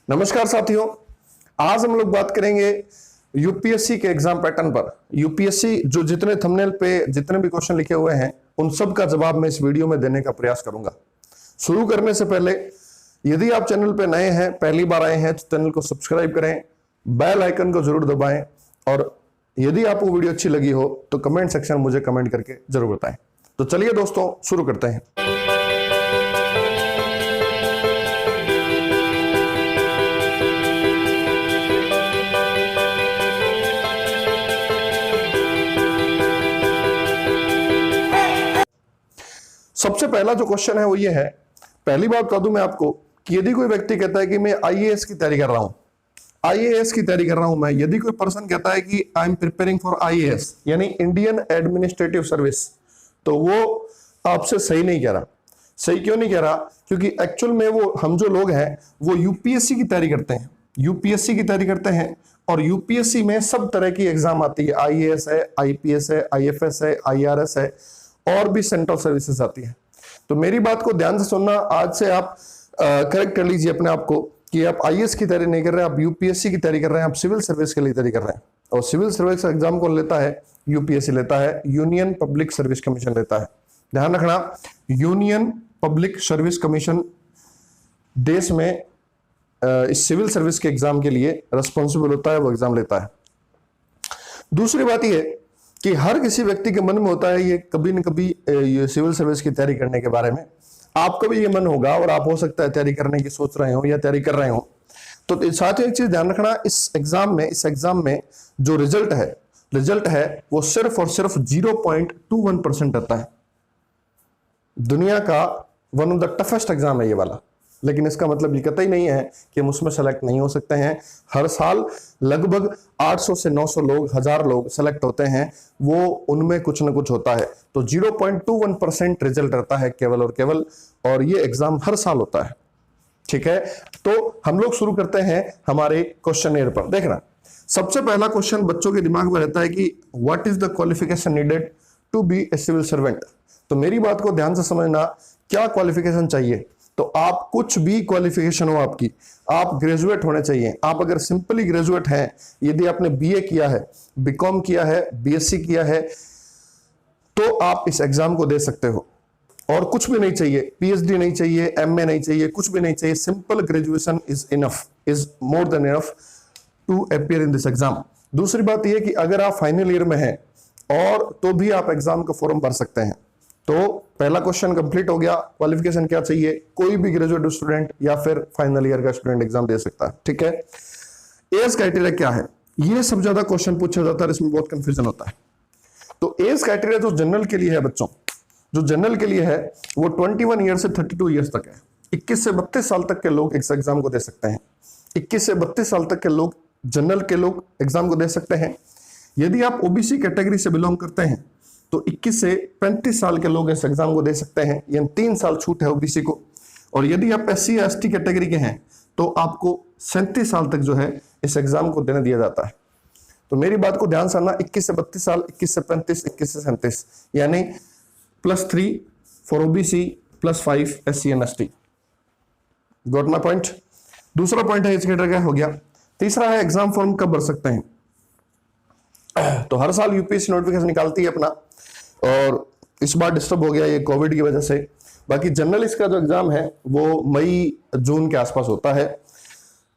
नमस्कार साथियों, आज हम लोग बात करेंगे यूपीएससी के एग्जाम पैटर्न पर। यूपीएससी जो जितने थंबनेल पे जितने भी क्वेश्चन लिखे हुए हैं उन सब का जवाब मैं इस वीडियो में देने का प्रयास करूंगा। शुरू करने से पहले यदि आप चैनल पे नए हैं, पहली बार आए हैं, तो चैनल को सब्सक्राइब करें, बेल आइकन को जरूर दबाएं और यदि आपको वीडियो अच्छी लगी हो तो कमेंट सेक्शन में मुझे कमेंट करके जरूर बताएं। तो चलिए दोस्तों शुरू करते हैं। सबसे पहला जो क्वेश्चन है वो ये है, पहली बात कह दूं मैं आपको कि यदि कोई व्यक्ति कहता है कि मैं आईएएस की तैयारी कर रहा हूं, आईएएस की तैयारी कर रहा हूं मैं, यदि कोई पर्सन कहता है कि I am preparing for IAS यानी इंडियन एडमिनिस्ट्रेटिव सर्विस, तो वो आपसे सही नहीं कह रहा। सही क्यों नहीं कह रहा? क्योंकि एक्चुअल में वो हम जो लोग हैं वो यूपीएससी की तैयारी करते हैं, यूपीएससी की तैयारी करते हैं और यूपीएससी में सब तरह की एग्जाम आती है। आईएएस है, आईपीएस है, आईएफएस है, आईआरएस है और भी सेंट्रल सर्विसेज आती है। तो मेरी बात को ध्यान से सुनना, आज से आप करेक्ट कर लीजिए अपने आप को कि आप आईएएस की तैयारी नहीं कर रहे हैं, आप यूपीएससी की तैयारी कर रहे हैं, आप सिविल सर्विस के लिए तैयारी कर रहे हैं। और सिविल सर्विस एग्जाम कौन लेता है? यूपीएससी लेता है, यूनियन पब्लिक सर्विस कमीशन लेता है। ध्यान रखना, यूनियन पब्लिक सर्विस कमीशन देश में इस सिविल सर्विस के एग्जाम के लिए रिस्पॉन्सिबल होता है, वो एग्जाम लेता है। दूसरी बात यह कि हर किसी व्यक्ति के मन में होता है ये कभी न कभी ये सिविल सर्विस की तैयारी करने के बारे में। आपका भी ये मन होगा और आप हो सकता है तैयारी करने की सोच रहे हो या तैयारी कर रहे हो। तो साथ ही एक चीज ध्यान रखना, इस एग्जाम में जो रिजल्ट है वो सिर्फ और सिर्फ 0.21% आता है। दुनिया का one of the toughest exam है ये वाला, लेकिन इसका मतलब ये कतई नहीं है कि हम उसमें सेलेक्ट नहीं हो सकते हैं। हर साल लगभग 800 से 900 लोग, 1000 लोग सेलेक्ट होते हैं, वो उनमें कुछ ना कुछ होता है। तो 0.21% रिजल्ट रहता है केवल और केवल, और ये एग्जाम हर साल होता है। ठीक है, तो हम लोग शुरू करते हैं हमारे क्वेश्चन पर। देखना, सबसे पहला क्वेश्चन बच्चों के दिमाग में रहता है कि what is the qualification needed to be a civil servant. तो मेरी बात को ध्यान से समझना, क्या क्वालिफिकेशन चाहिए? तो आप कुछ भी क्वालिफिकेशन हो आपकी, आप ग्रेजुएट होने चाहिए। आप अगर सिंपली ग्रेजुएट हैं, यदि आपने बीए किया है, बीकॉम किया है, बीएससी किया है, तो आप इस एग्जाम को दे सकते हो। और कुछ भी नहीं चाहिए, पीएचडी नहीं चाहिए, एमए नहीं चाहिए, कुछ भी नहीं चाहिए। Simple graduation is enough, is more than enough to appear in this exam. दूसरी बात यह कि अगर आप फाइनल ईयर में हैं और तो भी आप एग्जाम का फॉर्म भर सकते हैं। तो पहला क्वेश्चन कंप्लीट हो गया। क्वालिफिकेशन क्या चाहिए? कोई भी ग्रेजुएट स्टूडेंट या फिर फाइनल ईयर का स्टूडेंट एग्जाम दे सकता है। ठीक है, एज क्राइटेरिया क्या है? ये सब ज्यादा क्वेश्चन पूछा जाता है, इसमें बहुत कंफ्यूजन होता है। तो एज क्राइटेरिया जो जनरल के लिए है बच्चों, जो जनरल के लिए है वो 21 ईयर से 32 ईयर्स तक है। 21 से 32 साल तक के लोग इस एग्जाम को दे सकते हैं। 21 से 32 साल तक के लोग, जनरल के लोग एग्जाम को दे सकते हैं। यदि आप ओबीसी कैटेगरी से बिलोंग करते हैं तो 21 से 35 साल के लोग इस एग्जाम को दे सकते हैं, यानी 3 साल छूट है ओबीसी को। और यदि आप एससी या एसटी कैटेगरी के हैं तो आपको 37 साल तक जो है इस एग्जाम को देने दिया जाता है। तो मेरी बात को ध्यान से सुनना, 21 से 32 साल, 21 से 35, 21 से 37, यानी +3 for OBC, +5 SC and ST. Got my point? दूसरा पॉइंट है एज क्राइटेरिया हो गया। तीसरा है एग्जाम फॉर्म कब भर सकते हैं। तो हर साल यूपीएससी नोटिफिकेशन निकालती है अपना, और इस बार डिस्टर्ब हो गया ये कोविड की वजह से। बाकी जनरल इसका जो एग्जाम है वो मई जून के आसपास होता है,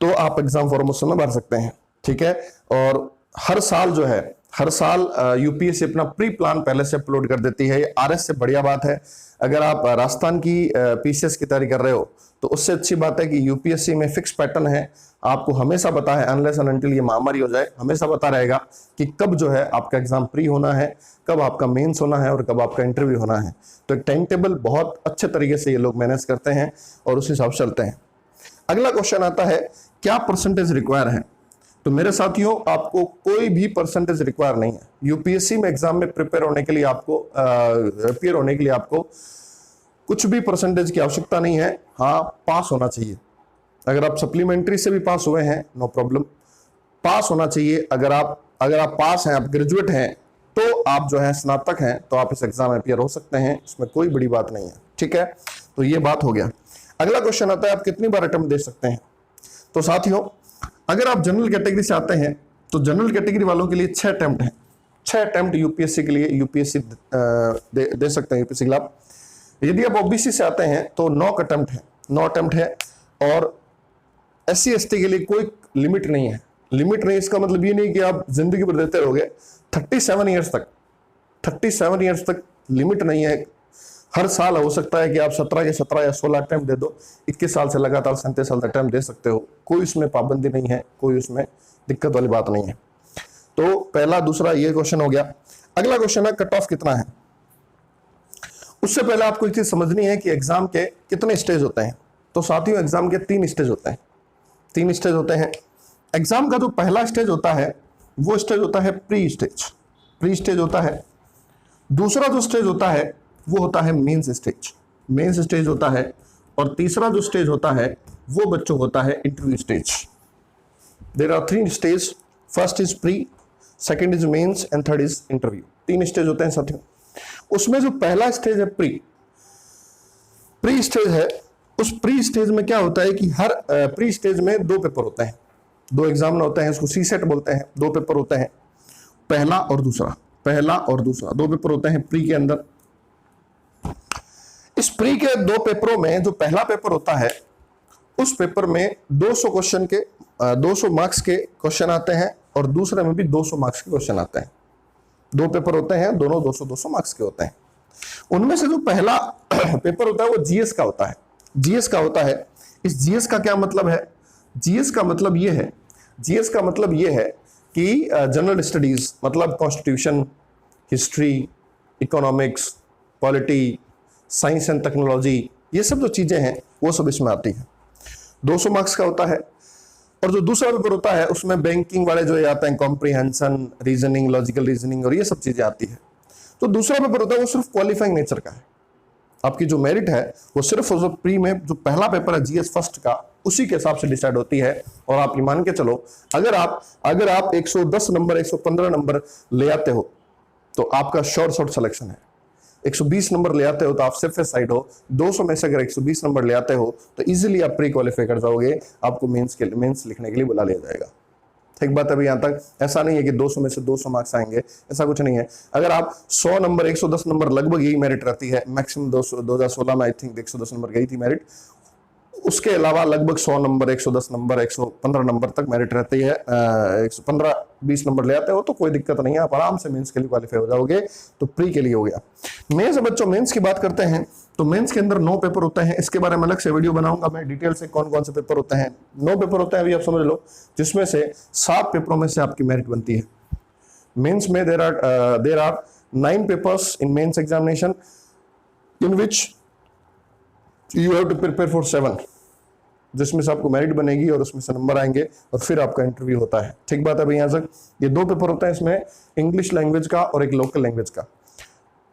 तो आप एग्जाम फॉर्म उस समय भर सकते हैं। ठीक है, और हर साल जो है, हर साल यूपीएससी अपना प्री प्लान पहले से अपलोड कर देती है। ये आरएस से बढ़िया बात है। अगर आप राजस्थान की पीसीएस की तैयारी कर रहे हो तो उससे अच्छी बात है कि यूपीएससी में फिक्स पैटर्न है, आपको हमेशा पता है, अनलेस एंड अनटिल ये महामारी हो जाए, हमेशा पता रहेगा कि कब जो है आपका एग्जाम प्री होना है, कब आपका मेंस होना है और कब आपका इंटरव्यू होना है। तो एक टाइम टेबल बहुत अच्छे तरीके से ये लोग मैनेज करते हैं और उस हिसाब से चलते हैं। अगला क्वेश्चन आता है, क्या परसेंटेज रिक्वायर है? तो मेरे साथियों, आपको कोई भी परसेंटेज रिक्वायर नहीं है। यूपीएससी में एग्जाम में प्रिपेयर होने के लिए आपको अपीयर होने के लिए आपको कुछ भी परसेंटेज की आवश्यकता नहीं है। हाँ, पास होना चाहिए। अगर आप सप्लीमेंट्री से भी पास हुए हैं, नो प्रॉब्लम, पास होना चाहिए। अगर आप पास हैं, आप ग्रेजुएट हैं, तो आप जो है स्नातक हैं, तो आप इस एग्जाम में अपीयर हो सकते हैं, इसमें कोई बड़ी बात नहीं है। ठीक है, तो ये बात हो गया। अगला क्वेश्चन आता है, आप कितनी बार अटेम्प्ट दे सकते हैं? तो साथियों, अगर आप जनरल कैटेगरी से आते हैं तो जनरल कैटेगरी वालों के लिए 6 अटेम्प्ट हैं, 6 अटेम्प्ट यूपीएससी के लिए, यूपीएससी दे सकते हैं यूपीएससी के लिए। यदि आप ओबीसी से आते हैं तो 9 अटेम्प्ट है, 9 अटेम्प्ट है। और एससी एसटी के लिए कोई लिमिट नहीं है, लिमिट नहीं, इसका मतलब ये नहीं कि आप जिंदगी भर देते रहोगे, 37 ईयर्स तक, 37 ईयर्स तक लिमिट नहीं है। हर साल हो सकता है कि आप 17 के 17 या 16 अटेम्प्ट दे दो, 21 साल से लगातार 37 साल अटेम्प्ट दे सकते हो, कोई उसमें पाबंदी नहीं है, कोई उसमें दिक्कत वाली बात नहीं है। तो पहला दूसरा ये क्वेश्चन हो गया। अगला क्वेश्चन है कट ऑफ कितना है। उससे पहले आपको एक चीज समझनी है कि एग्जाम के कितने स्टेज होते हैं। तो साथियों, एग्जाम के 3 स्टेज होते हैं, 3 स्टेज होते हैं। एग्जाम का जो पहला स्टेज होता है वो स्टेज होता है प्री स्टेज, प्री स्टेज होता है। दूसरा जो स्टेज होता है वो होता है मेंस स्टेज, मेंस स्टेज होता है। और तीसरा जो स्टेज होता है वो बच्चों होता है interview stage. There are 3 stage, first is pre, second is mains and third is interview. 3 stage होते हैं साथियों। उसमें जो पहला स्टेज है प्री, प्री स्टेज है, उस प्री स्टेज में क्या होता है कि हर प्री स्टेज में 2 पेपर होते हैं, 2 एग्जाम होते हैं, उसको सी सेट बोलते हैं। 2 पेपर होते हैं, पहला और दूसरा, पहला और दूसरा 2 पेपर होते हैं प्री के अंदर। इस प्री के 2 पेपरों में जो पहला पेपर होता है उस पेपर में 200 क्वेश्चन के 200 मार्क्स के क्वेश्चन आते हैं और दूसरे में भी 200 मार्क्स के क्वेश्चन आते हैं। 2 पेपर होते हैं, दोनों 200-200 मार्क्स के होते हैं। उनमें से जो पहला पेपर होता है वो जीएस का होता है, जीएस का होता है। इस जीएस का क्या मतलब है? जीएस का मतलब ये है, जीएस का मतलब ये है कि जनरल स्टडीज, मतलब constitution, history, economics, polity, science and technology, ये सब जो चीजें हैं वो सब इसमें आती है। 200 मार्क्स का होता है। और जो दूसरा पेपर होता है उसमें बैंकिंग वाले जो आते हैं, कॉम्प्रिहेंशन, रीजनिंग, लॉजिकल रीजनिंग और ये सब चीजें आती है। तो दूसरा पेपर होता है वो सिर्फ क्वालिफाइंग नेचर का है, आपकी जो मेरिट है वो सिर्फ जो प्री में जो पहला पेपर है जीएस फर्स्ट का, उसी के हिसाब से डिसाइड होती है। और आप ये मान के चलो, अगर आप 110 नंबर, 115 नंबर ले आते हो तो आपका शॉर्ट सिलेक्शन है। 120 नंबर ले आते हो तो आप सेफेस्ट साइड हो। 200 में से अगर 120 नंबर ले आते हो तो इजीली आप प्री क्वालिफाई कर जाओगे, आपको मेंस लिखने के लिए बुला लिया जाएगा। ठीक बात है अभी यहाँ तक? ऐसा नहीं है कि 200 में से 200 मार्क्स आएंगे, ऐसा कुछ नहीं है। अगर आप 100 नंबर, 110 नंबर, लगभग यही मेरिट रहती है मैक्सिमम। 2016 में आई थिंक 110 नंबर गई थी मेरिट। उसके अलावा लगभग 100 नंबर, 110 नंबर, 115 नंबर तक मेरिट रहती है। 115-20 नंबर ले आते हो तो कोई दिक्कत नहीं है, आप आराम से मेंस के लिए क्वालिफाई हो जाओगे। तो प्री के लिए हो गया। मेंस, बच्चों मेंस की बात करते हैं तो मेंस के अंदर 9 पेपर होते हैं। इसके बारे में अलग से वीडियो बनाऊंगा मैं डिटेल से, कौन कौन से पेपर होते हैं। 9 पेपर होते हैं, अभी आप समझ लो, जिसमें से 7 पेपरों में से आपकी मेरिट बनती है। मेंस में there are 9 papers in mains examination in which you have to prepare for 7, जिसमें से आपको मेरिट बनेगी और उसमें से नंबर आएंगे और फिर आपका इंटरव्यू होता है। ठीक बात है भाई? यहाँ तक ये 2 पेपर होते हैं, इसमें इंग्लिश लैंग्वेज का और एक लोकल लैंग्वेज का।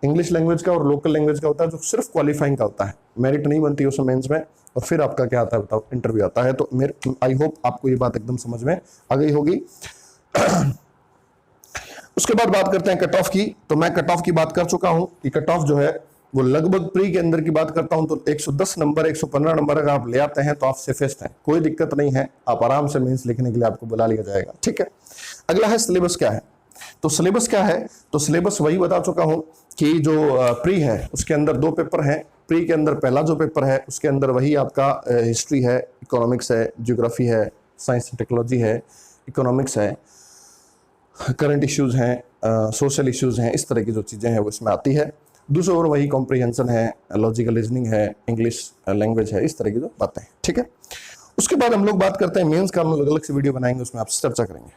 इंग्लिश लैंग्वेज का और लोकल लैंग्वेज का होता है जो सिर्फ क्वालिफाइंग का होता है, मेरिट नहीं बनती उसमें मेंस में। और फिर आपका क्या आता है बताओ? इंटरव्यू आता है। तो मेरे आई होप आपको ये बात एकदम समझ में आ गई होगी। उसके बाद बात करते हैं कट ऑफ की। तो मैं कट ऑफ की बात कर चुका हूं कि कट ऑफ जो है वो लगभग प्री के अंदर की बात करता हूं तो 110 नंबर, 115 नंबर अगर आप ले आते हैं तो आप सेफेस्ट हैं, कोई दिक्कत नहीं है, आप आराम से मेंस लिखने के लिए आपको बुला लिया जाएगा। ठीक है। अगला है सिलेबस क्या है। तो सिलेबस क्या है? तो सिलेबस वही बता चुका हूं कि जो प्री है उसके अंदर 2 पेपर हैं। प्री के अंदर पहला जो पेपर है उसके अंदर वही आपका हिस्ट्री है, इकोनॉमिक्स है, ज्योग्राफी है, साइंस एंड टेक्नोलॉजी है, इकोनॉमिक्स है, करंट इश्यूज हैं, सोशल इश्यूज हैं, इस तरह की जो चीज़ें हैं वो इसमें आती है। दूसरा और वही कॉम्प्रिहेंशन है, लॉजिकल रीजनिंग है, इंग्लिश लैंग्वेज है, इस तरह की जो बातें हैं। ठीक है। उसके बाद हम लोग बात करते हैं मेंस का, हम लोग अलग से वीडियो बनाएंगे, उसमें आपसे चर्चा करेंगे।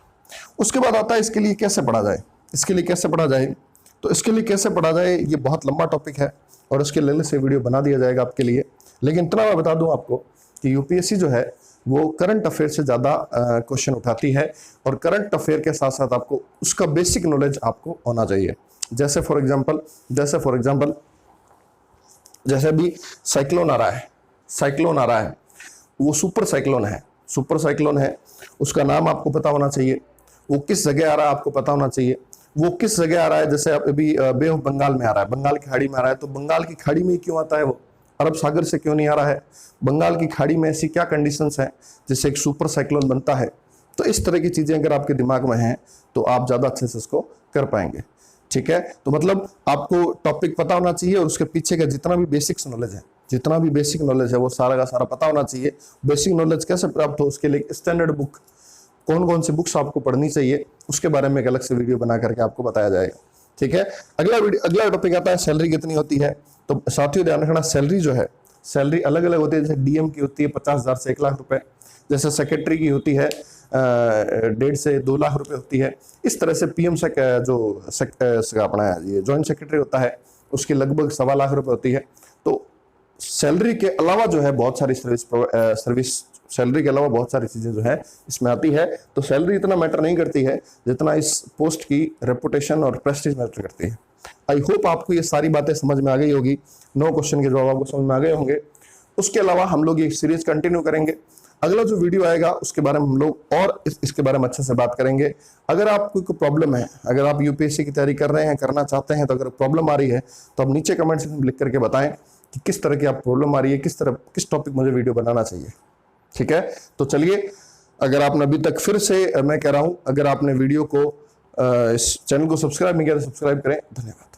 उसके बाद आता है इसके लिए कैसे पढ़ा जाए। इसके लिए कैसे पढ़ा जाए, तो इसके लिए कैसे पढ़ा जाए ये बहुत लंबा टॉपिक है और उसके लिए अलग से वीडियो बना दिया जाएगा आपके लिए। लेकिन इतना मैं बता दूं आपको कि यूपीएससी जो है वो करंट अफेयर से ज़्यादा क्वेश्चन उठाती है और करंट अफेयर के साथ साथ आपको उसका बेसिक नॉलेज आपको होना चाहिए। जैसे फॉर एग्जांपल जैसे अभी साइक्लोन आ रहा है, वो सुपर साइक्लोन है, उसका नाम आपको पता होना चाहिए, वो किस जगह आ रहा है आपको पता होना चाहिए, वो किस जगह आ रहा है। जैसे अभी बे ऑफ बंगाल में आ रहा है, बंगाल की खाड़ी में आ रहा है, तो बंगाल की खाड़ी में क्यों आता है वो अरब सागर से क्यों नहीं आ रहा है, बंगाल की खाड़ी में ऐसी क्या कंडीशंस हैं जिससे एक सुपर साइक्लोन बनता है। तो इस तरह की चीजें अगर आपके दिमाग में हैं तो आप ज्यादा अच्छे से इसको कर पाएंगे। ठीक है, तो मतलब आपको टॉपिक पता होना चाहिए और उसके पीछे का जितना भी बेसिक्स नॉलेज है, जितना भी बेसिक नॉलेज है वो सारा का सारा पता होना चाहिए। बेसिक नॉलेज कैसे प्राप्त हो, उसके लिए स्टैंडर्ड बुक, कौन कौन सी बुक्स आपको पढ़नी चाहिए, उसके बारे में एक अलग से वीडियो बना करके आपको बताया जाएगा। ठीक है, अगला टॉपिक आता है सैलरी कितनी होती है। तो साथियों ध्यान रखना, सैलरी जो है, सैलरी अलग अलग होती है। जैसे डीएम की होती है 50,000 से 1 लाख रुपए, जैसे सेक्रेटरी की होती है 1.5 से 2 लाख रुपए होती है। इस तरह से पीएम से जो अपना ये जॉइंट सेक्रेटरी होता है उसकी लगभग 1.25 लाख रुपए होती है। तो सैलरी के अलावा जो है बहुत सारी सर्विस सैलरी के अलावा बहुत सारी चीजें जो है इसमें आती है। तो सैलरी इतना मैटर नहीं करती है जितना इस पोस्ट की रेपुटेशन और प्रेस्टीज मैटर करती है। आई होप आपको ये सारी बातें समझ में आ गई होगी, 9 क्वेश्चन के जवाब आपको समझ में आ गए होंगे। उसके अलावा हम लोग ये सीरीज कंटिन्यू करेंगे। अगला जो वीडियो आएगा उसके बारे में हम लोग और इसके बारे में अच्छे से बात करेंगे। अगर आपको कोई प्रॉब्लम है, अगर आप यूपीएससी की तैयारी कर रहे हैं, करना चाहते हैं, तो अगर प्रॉब्लम आ रही है तो आप नीचे कमेंट सेक्शन में लिख करके बताएं कि किस तरह की आप प्रॉब्लम आ रही है, किस टॉपिक मुझे वीडियो बनाना चाहिए। ठीक है, तो चलिए, अगर आपने अभी तक, फिर से मैं कह रहा हूं, अगर आपने वीडियो को इस चैनल को सब्सक्राइब नहीं किया तो सब्सक्राइब करें। धन्यवाद।